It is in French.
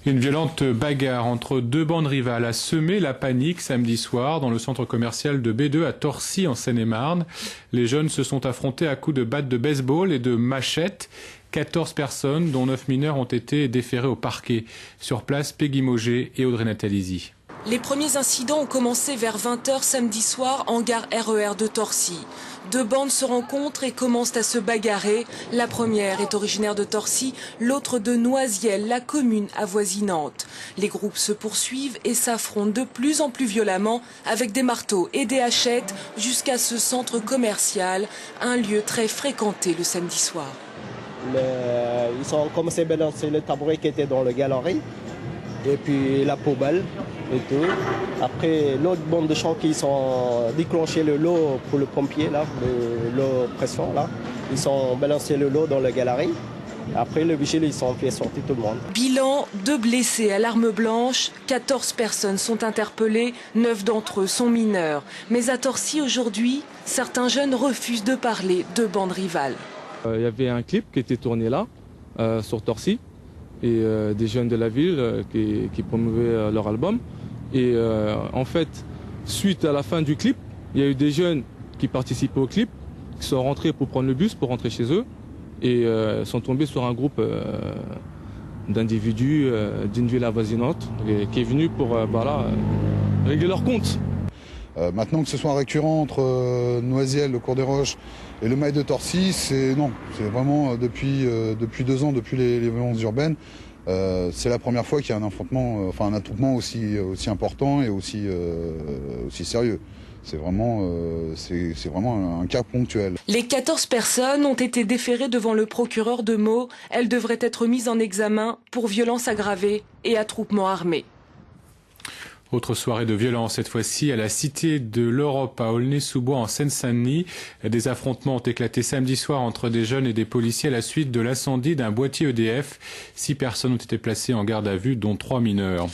Une violente bagarre entre deux bandes rivales a semé la panique samedi soir dans le centre commercial de B2 à Torcy en Seine-et-Marne. Les jeunes se sont affrontés à coups de battes de baseball et de machettes. 14 personnes, dont 9 mineurs, ont été déférées au parquet. Sur place, Peggy Moget et Audrey Natalizzi. Les premiers incidents ont commencé vers 20 h samedi soir en gare RER de Torcy. Deux bandes se rencontrent et commencent à se bagarrer. La première est originaire de Torcy, l'autre de Noisiel, la commune avoisinante. Les groupes se poursuivent et s'affrontent de plus en plus violemment avec des marteaux et des hachettes jusqu'à ce centre commercial, un lieu très fréquenté le samedi soir. Ils ont commencé à balancer le tabouret qui était dans le galerie et puis la poubelle et tout. Après, l'autre bande de gens qui sont déclenché le lot pour le pompier, là, le lot pression, là. Ils ont balancé le lot dans la galerie. Après, le vigile, ils ont fait sortir tout le monde. Bilan, 2 blessés à l'arme blanche, 14 personnes sont interpellées, 9 d'entre eux sont mineurs. Mais à Torcy, aujourd'hui, certains jeunes refusent de parler de bandes rivales. Il y avait un clip qui était tourné là, sur Torcy, et des jeunes de la ville qui promouvaient leur album. Et en fait, suite à la fin du clip, il y a eu des jeunes qui participaient au clip, qui sont rentrés pour prendre le bus, pour rentrer chez eux, et sont tombés sur un groupe d'individus d'une ville avoisinante qui est venu pour régler leur compte. Maintenant que ce soit un récurrent entre Noisiel, le Cours des Roches et le Mail de Torcy, c'est vraiment depuis 2 ans, depuis les violences urbaines, c'est la première fois qu'il y a un affrontement, un attroupement aussi important et aussi sérieux. C'est vraiment un cas ponctuel. Les 14 personnes ont été déférées devant le procureur de Meaux. Elles devraient être mises en examen pour violence aggravée et attroupement armé. Autre soirée de violence, cette fois-ci à la Cité de l'Europe à Aulnay-sous-Bois en Seine-Saint-Denis. Des affrontements ont éclaté samedi soir entre des jeunes et des policiers à la suite de l'incendie d'un boîtier EDF. 6 personnes ont été placées en garde à vue, dont 3 mineurs.